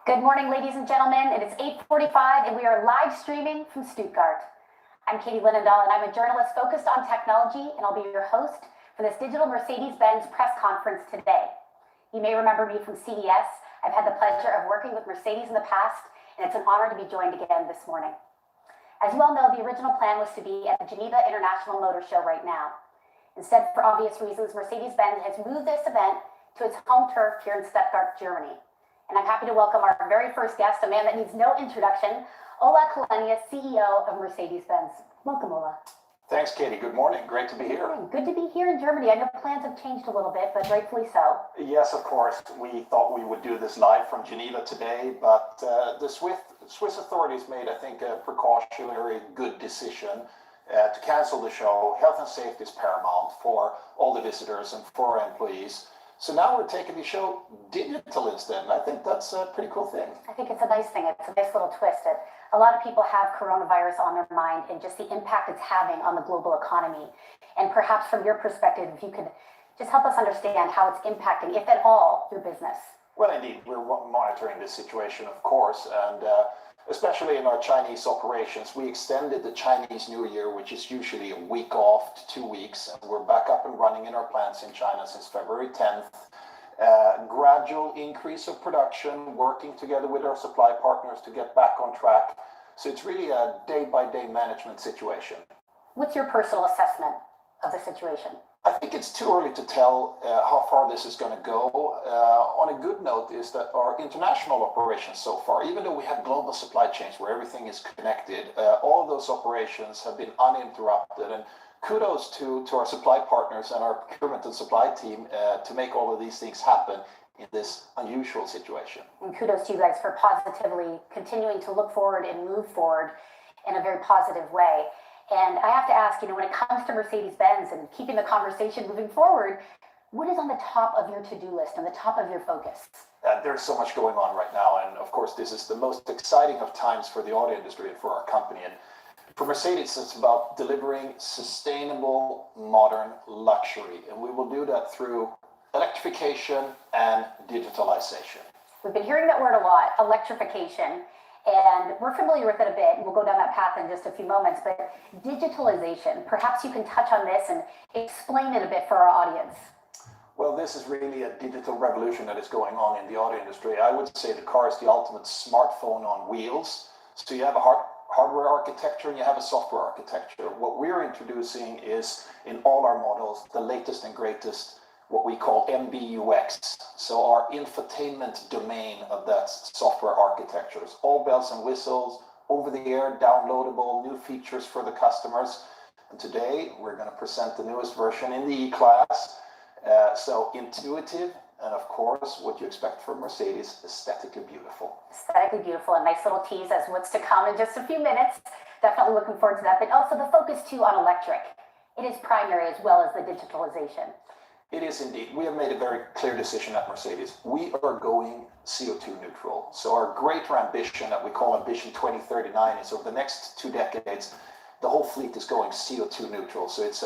Good morning, ladies and gentlemen. It is 8:45 and we are live streaming from Stuttgart. I'm Katie Linendahl and I'm a journalist focused on technology, and I'll be your host for this digital Mercedes-Benz press conference today. You may remember me from CES. I've had the pleasure of working with Mercedes in the past, and it's an honor to be joined again this morning. As you all know, the original plan was to be at the Geneva International Motor Show right now. Instead, for obvious reasons, Mercedes-Benz has moved this event to its home turf here in Stuttgart, Germany. And I'm happy to welcome our very first guest, a man that needs no introduction, Ola Källenius, CEO of Mercedes-Benz. Welcome, Ola. Thanks, Katie. Good morning. Great to be here. Good to be here in Germany. I know plans have changed a little bit, but rightfully so. Yes, of course. We thought we would do this live from Geneva today, but the Swiss authorities made, I think, a precautionary good decision to cancel the show. Health and safety is paramount for all the visitors and for our employees. So now we're taking the show digital instead, and I think that's a pretty cool thing. I think it's a nice thing. It's a nice little twist. A lot of people have coronavirus on their mind and just the impact it's having on the global economy. And perhaps from your perspective, if you could just help us understand how it's impacting, if at all, your business. Well, indeed, we're monitoring this situation, of course, and especially in our Chinese operations, we extended the Chinese New Year, which is usually a week off, to 2 weeks, and we're back up and running in our plants in China since February 10th. Gradual increase of production, working together with our supply partners to get back on track. So it's really a day-by-day management situation. What's your personal assessment of the situation? I think it's too early to tell how far this is going to go. On a good note is that our international operations so far, even though we have global supply chains where everything is connected, all of those operations have been uninterrupted. And kudos to our supply partners and our procurement and supply team to make all of these things happen in this unusual situation. And kudos to you guys for positively continuing to look forward and move forward in a very positive way. And I have to ask, when it comes to Mercedes-Benz and keeping the conversation moving forward, what is on the top of your to-do list, on the top of your focus? There's so much going on right now. And of course, this is the most exciting of times for the auto industry and for our company. And for Mercedes, it's about delivering sustainable, modern luxury. And we will do that through electrification and digitalization. We've been hearing that word a lot, electrification. And we're familiar with it a bit. We'll go down that path in just a few moments. But digitalization, perhaps you can touch on this and explain it a bit for our audience. Well, this is really a digital revolution that is going on in the auto industry. I would say the car is the ultimate smartphone on wheels. So you have a hardware architecture and you have a software architecture. What we're introducing is, in all our models, the latest and greatest, what we call MBUX, so our infotainment domain of that software architectures. All bells and whistles, over-the-air, downloadable, new features for the customers. And today, we're going to present the newest version in the E-Class. So intuitive, and of course, what you expect from Mercedes, aesthetically beautiful. Aesthetically beautiful, a nice little tease as what's to come in just a few minutes. Definitely looking forward to that, but also the focus too on electric. It is primary as well as the digitalization. It is indeed. We have made a very clear decision at Mercedes. We are going CO2 neutral. So our greater ambition that we call Ambition 2039 is over the next 2 decades, the whole fleet is going CO2 neutral. So it's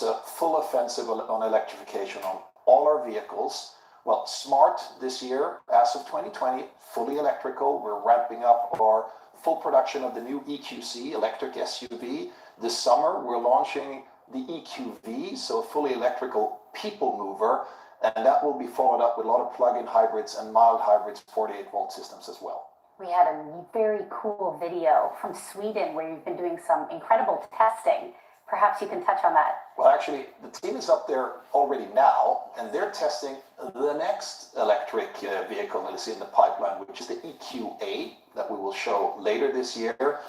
a full offensive on electrification on all our vehicles. Well, Smart this year, as of 2020, fully electrical. We're ramping up our full production of the new EQC, electric SUV. This summer, we're launching the EQV, so a fully electrical people mover, and that will be followed up with a lot of plug-in hybrids and mild hybrids, 48-volt systems as well. We had a very cool video from Sweden where you've been doing some incredible testing. Perhaps you can touch on that. Well, actually, the team is up there already now, and they're testing the next electric vehicle that is in the pipeline, which is the EQA, that we will show later this year.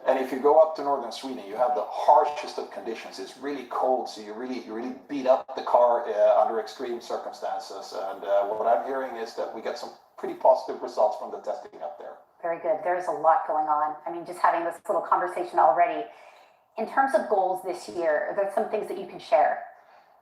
And if you go up to northern Sweden, you have the harshest of conditions. It's really cold, so you really beat up the car under extreme circumstances. And what I'm hearing is that we get some pretty positive results from the testing up there. Very good. There's a lot going on. I mean, just having this little conversation already. In terms of goals this year, are there some things that you can share?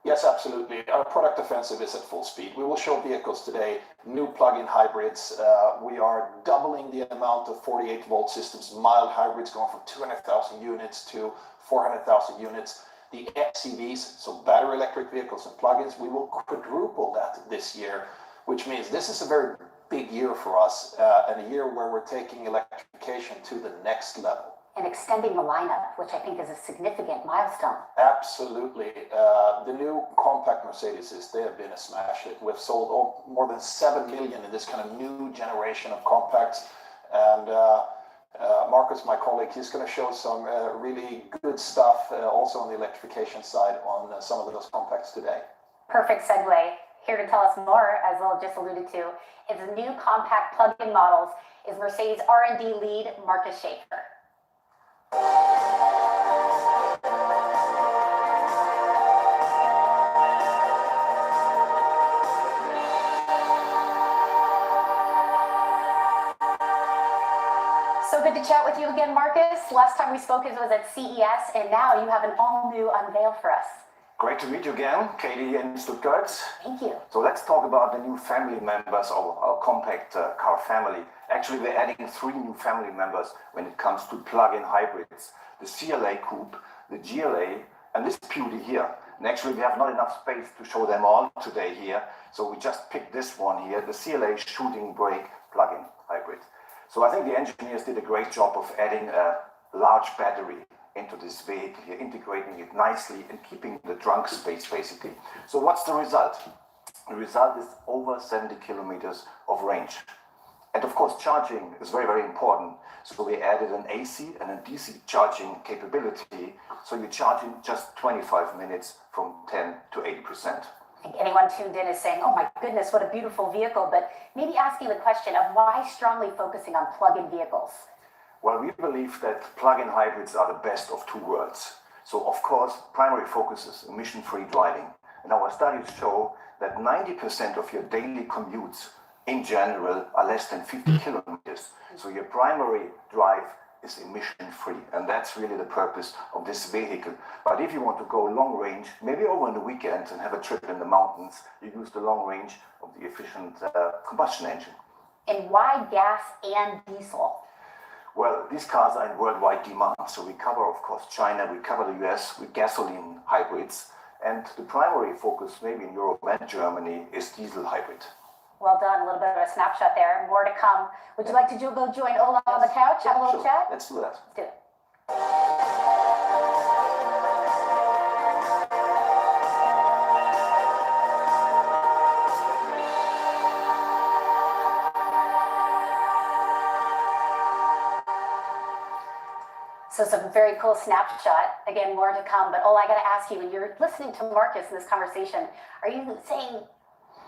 Yes, absolutely. Our product offensive is at full speed. We will show vehicles today, new plug-in hybrids. We are doubling the amount of 48-volt systems, mild hybrids going from 200,000 units to 400,000 units. The xEVs, so battery electric vehicles and plug-ins, we will quadruple that this year, which means this is a very big year for us, and a year where we're taking electrification to the next level. And extending the lineup, which I think is a significant milestone. Absolutely. The new compact Mercedes, they have been a smash hit. We've sold more than 7 million in this kind of new generation of compacts. And Marcus, my colleague, he's going to show some really good stuff also on the electrification side on some of those compacts today. Perfect segue. Here to tell us more, as Will just alluded to, is the new compact plug-in models is Mercedes R&D lead Marcus Schaefer. So good to chat with you again, Marcus. Last time we spoke was at CES, and now you have an all-new unveil for us. Great to meet you again, Katie in Stuttgart. Thank you. So let's talk about the new family members of our compact car family. Actually, we're adding 3 new family members when it comes to plug-in hybrids. The CLA Coupe, the GLA, and this beauty here. And actually, we have not enough space to show them all today here. So we just picked this one here, the CLA shooting brake plug-in hybrid. So I think the engineers did a great job of adding a large battery into this vehicle here, integrating it nicely and keeping the trunk space basically. So what's the result? The result is over 70 kilometers of range. And of course, charging is very, very important. So we added an AC and a DC charging capability. So you charge in just 25 minutes from 10 to 80%. I think anyone tuned in is saying, oh my goodness, what a beautiful vehicle, but maybe asking the question of why strongly focusing on plug-in vehicles? Well, we believe that plug-in hybrids are the best of 2 worlds. So of course, primary focus is emission-free driving. And our studies show that 90% of your daily commutes in general are less than 50 kilometers. So your primary drive is emission-free, and that's really the purpose of this vehicle. But if you want to go long range, maybe over on the weekend and have a trip in the mountains, you use the long range of the efficient combustion engine. And why gas and diesel? Well, these cars are in worldwide demand. So we cover, of course, China, we cover the US with gasoline hybrids. And the primary focus, maybe in Europe and Germany, is diesel hybrid. Well done, a little bit of a snapshot there. More to come. Would you like to go join Ola on the couch, have a little chat? Let's do that. Let's do it. So some very cool snapshot. Again, more to come. But Ola, I got to ask you, when you're listening to Marcus in this conversation, are you saying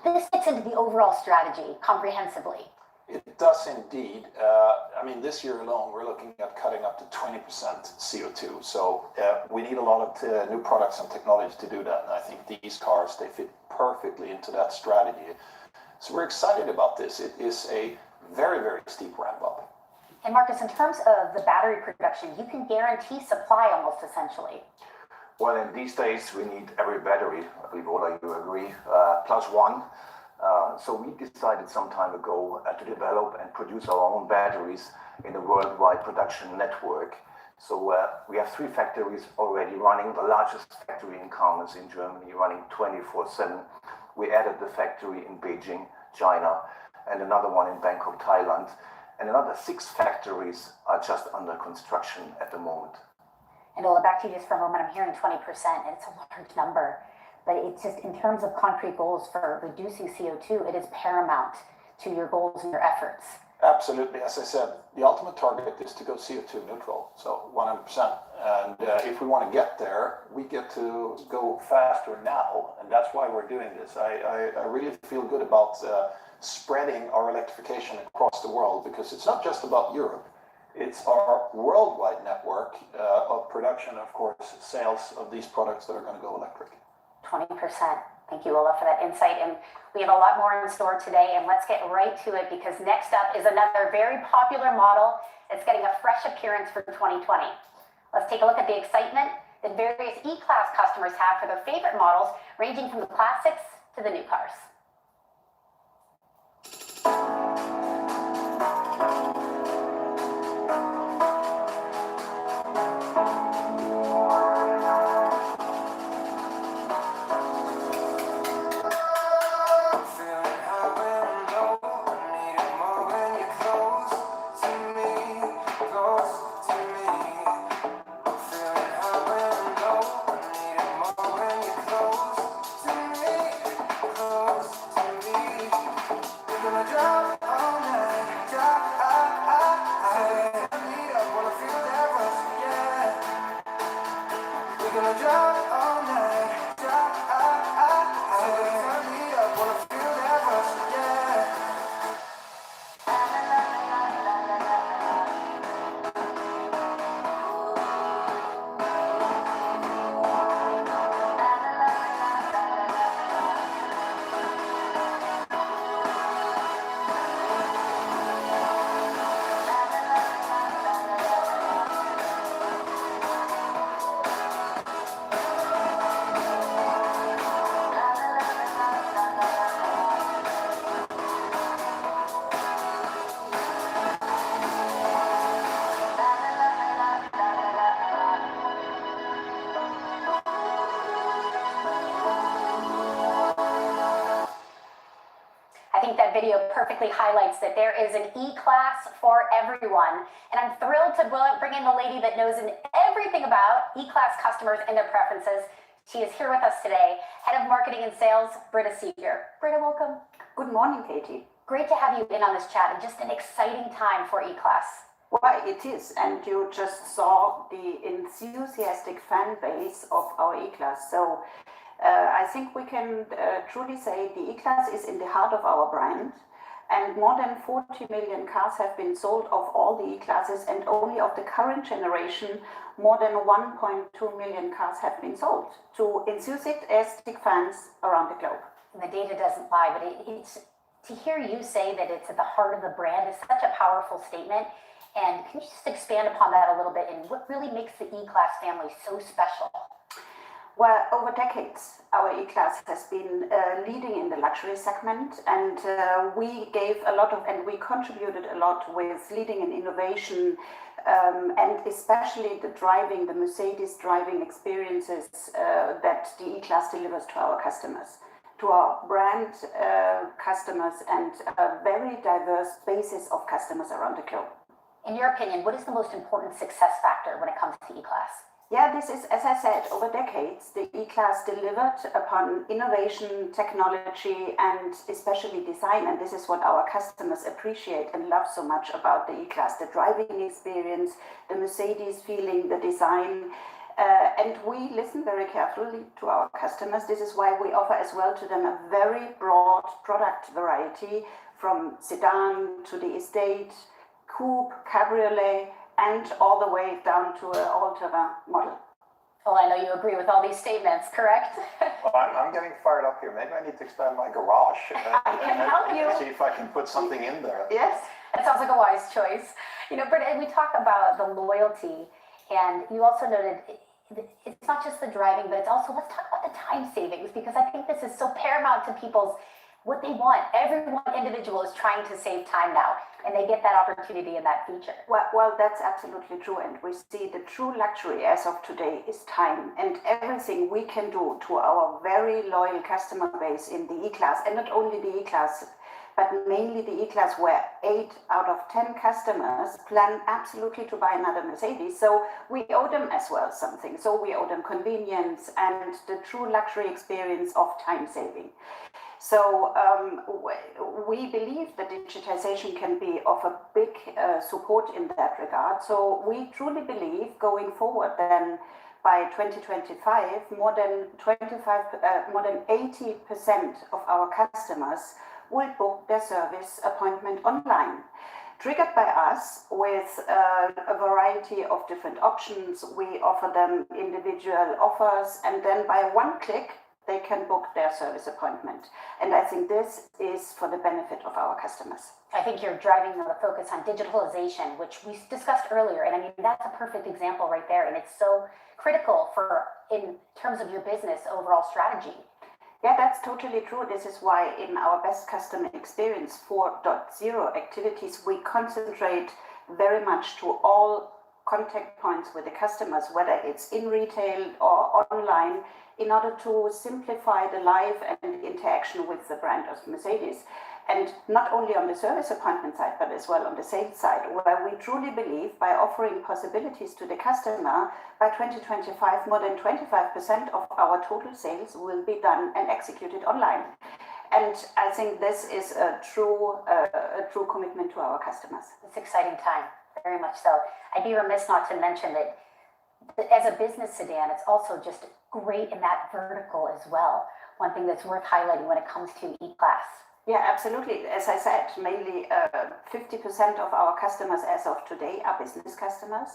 this fits into the overall strategy comprehensively? It does indeed. I mean, this year alone, we're looking at cutting up to 20% CO2. So we need a lot of new products and technology to do that. And I think these cars, they fit perfectly into that strategy. So we're excited about this. It is a very, very steep ramp up. And Marcus, in terms of the battery production, you can guarantee supply almost essentially. Well, in these days, we need every battery. I believe all of you agree, plus one. So we decided some time ago to develop and produce our own batteries in a worldwide production network. So we have 3 factories already running, the largest factory in Kamenz in Germany, running 24/7. We added the factory in Beijing, China, and another one in Bangkok, Thailand. And another 6 factories are just under construction at the moment. And Ola, back to you just for a moment. I'm hearing 20%, and it's a large number. But it's just in terms of concrete goals for reducing CO2, it is paramount to your goals and your efforts. Absolutely. As I said, the ultimate target is to go CO2 neutral, so 100%. And if we want to get there, we get to go faster now, and that's why we're doing this. I really feel good about spreading our electrification across the world, because it's not just about Europe. It's our worldwide network of production, of course, sales of these products that are going to go electric. 20%. Thank you, Ola, for that insight. And we have a lot more in store today, and let's get right to it, because next up is another very popular model that's getting a fresh appearance for 2020. Let's take a look at the excitement that various E-Class customers have for their favorite models, ranging from the classics to the new cars. think that video perfectly highlights that there is an E-Class for everyone. And I'm thrilled to bring in the lady that knows everything about E-Class customers and their preferences. She is here with us today, Head of Marketing and Sales, Britta Seeger. Britta, welcome. Good morning, Katie. Great to have you in on this chat, and just an exciting time for E-Class. Well, it is, and you just saw the enthusiastic fan base of our E-Class. So I think we can truly say the E-Class is in the heart of our brand, and more than 40 million cars have been sold of all the E-Classes, and only of the current generation, more than 1.2 million cars have been sold to enthusiastic fans around the globe. And the data doesn't lie, but it's to hear you say that it's at the heart of the brand is such a powerful statement. And can you just expand upon that a little bit, and what really makes the E-Class family so special? Well, over decades, our E-Class has been leading in the luxury segment, and we gave a lot of, and we contributed a lot with leading in innovation, and especially the Mercedes driving experiences that the E-Class delivers to our customers, to our brand customers, and a very diverse basis of customers around the globe. In your opinion, what is the most important success factor when it comes to E-Class? Yeah, this is, as I said, over decades, the E-Class delivered upon innovation, technology, and especially design. And this is what our customers appreciate and love so much about the E-Class, the driving experience, the Mercedes feeling, the design. And we listen very carefully to our customers. This is why we offer as well to them a very broad product variety, from sedan to the estate, coupe, cabriolet, and all the way down to an all-terrain model. Well, I know you agree with all these statements, correct? Well, I'm getting fired up here. Maybe I need to expand my garage. I can help you. See if I can put something in there. Yes. That sounds like a wise choice. You know, Britta, we talk about the loyalty, and you also noted it's not just the driving, but it's also, let's talk about the time savings, because I think this is so paramount to people's what they want. Every one individual is trying to save time now, and they get that opportunity and that feature. Well, that's absolutely true. And we see the true luxury as of today is time, and everything we can do to our very loyal customer base in the E-Class, and not only the E-Class, but mainly the E-Class, where 8 out of 10 customers plan absolutely to buy another Mercedes. So we owe them as well something. So we owe them convenience and the true luxury experience of time saving. So we believe that digitization can be of a big support in that regard. So we truly believe going forward then by 2025, more than 80% of our customers will book their service appointment online, triggered by us with a variety of different options. We offer them individual offers, and then by one click, they can book their service appointment. And I think this is for the benefit of our customers. I think you're driving the focus on digitalization, which we discussed earlier. And I mean, that's a perfect example right there. And it's so critical in terms of your business overall strategy. Yeah, that's totally true. This is why in our best customer experience 4.0 activities, we concentrate very much to all contact points with the customers, whether it's in retail or online, in order to simplify the life and the interaction with the brand of Mercedes. And not only on the service appointment side, but as well on the sales side, where we truly believe by offering possibilities to the customer, by 2025, more than 25% of our total sales will be done and executed online. And I think this is a true commitment to our customers. It's an exciting time, very much so. I'd be remiss not to mention that as a business sedan, it's also just great in that vertical as well. One thing that's worth highlighting when it comes to E-Class. Yeah, absolutely. As I said, mainly 50% of our customers as of today are business customers.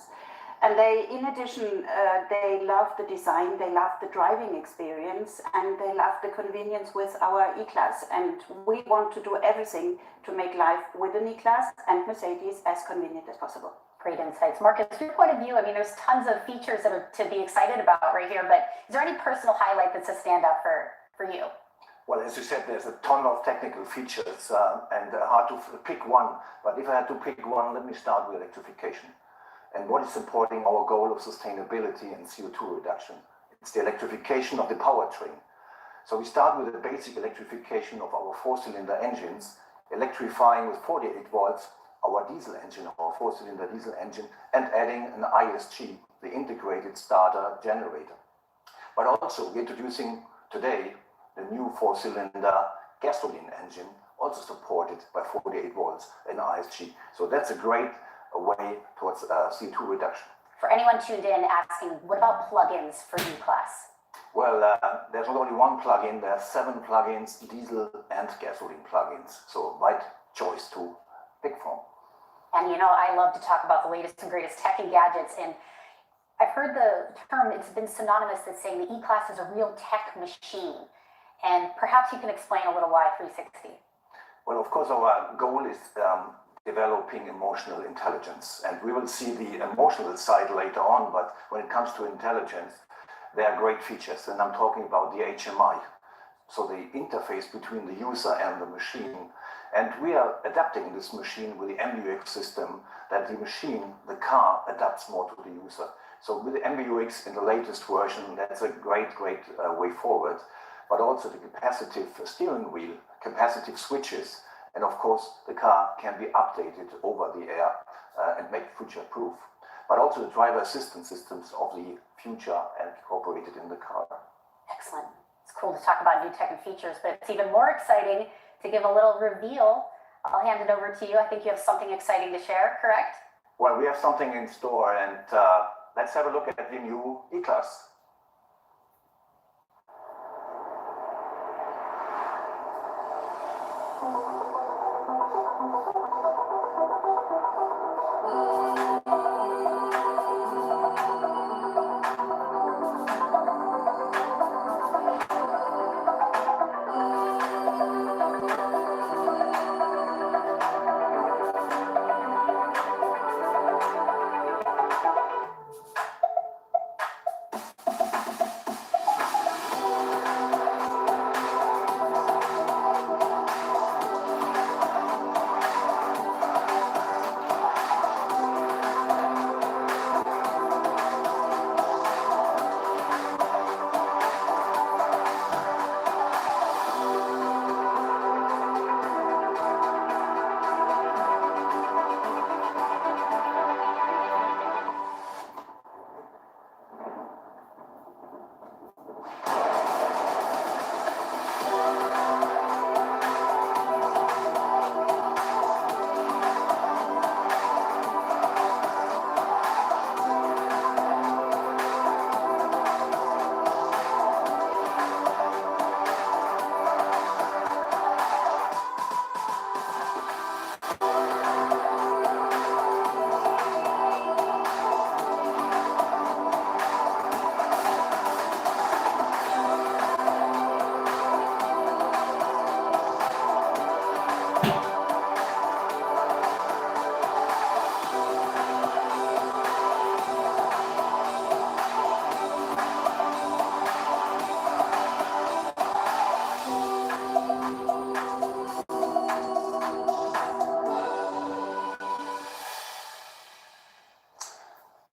And they, in addition, they love the design, they love the driving experience, and they love the convenience with our E-Class. And we want to do everything to make life with an E-Class and Mercedes as convenient as possible. Great insights. Marcus, from your point of view, I mean, there's tons of features that are to be excited about right here, but is there any personal highlight that's a standout for you? Well, as you said, there's a ton of technical features and hard to pick one. But if I had to pick one, let me start with electrification. And what is supporting our goal of sustainability and CO2 reduction? It's the electrification of the powertrain. So we start with the basic electrification of our four-cylinder engines, electrifying with 48 volts our diesel engine, our four-cylinder diesel engine, and adding an ISG, the integrated starter generator. But also we're introducing today the new four-cylinder gasoline engine, also supported by 48 volts and ISG. So that's a great way towards CO2 reduction. For anyone tuned in asking, what about plugins for U-Class? Well, there's not only one plugin, there are 7 plugins, diesel and gasoline plugins. So right choice to pick from. And you know, I love to talk about the latest and greatest tech and gadgets, and I've heard the term, it's been synonymous with saying the E-Class is a real tech machine. And perhaps you can explain a little why 360. Well, of course, our goal is developing emotional intelligence, and we will see the emotional side later on, but when it comes to intelligence, there are great features, and I'm talking about the HMI, so the interface between the user and the machine. And we are adapting this machine with the MBUX system, that the machine, the car, adapts more to the user. So with the MBUX in the latest version, that's a great way forward, but also the capacitive steering wheel, capacitive switches, and of course the car can be updated over the air and make future-proof. But also the driver assistance systems of the future and incorporated in the car. Excellent. It's cool to talk about new tech and features, but it's even more exciting to give a little reveal. I'll hand it over to you. I think you have something exciting to share, correct? Well, we have something in store, and let's have a look at the new E-Class.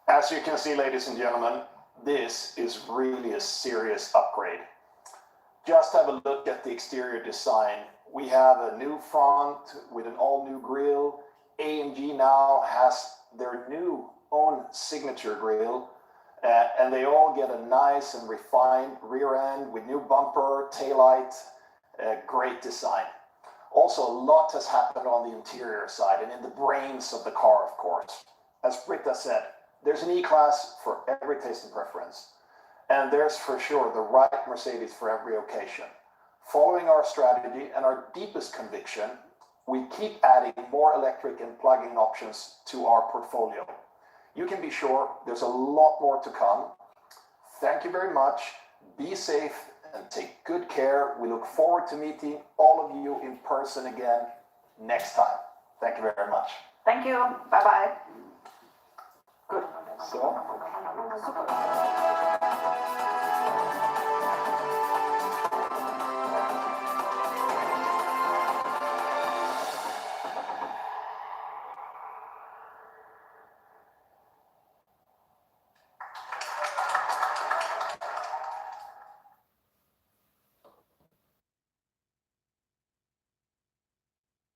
As you can see, ladies and gentlemen, this is really a serious upgrade. Just have a look at the exterior design. We have a new front with an all-new grille. AMG now has their new own signature grille, and they all get a nice and refined rear end with new bumper, taillight, great design. Also, a lot has happened on the interior side and in the brains of the car, of course. As Britta said, there's an E-Class for every taste and preference. And there's for sure the right Mercedes for every occasion. Following our strategy and our deepest conviction, we keep adding more electric and plug-in options to our portfolio. You can be sure there's a lot more to come. Thank you very much. Be safe and take good care. We look forward to meeting all of you in person again next time. Thank you very much. Thank you. Bye-bye. Good. So.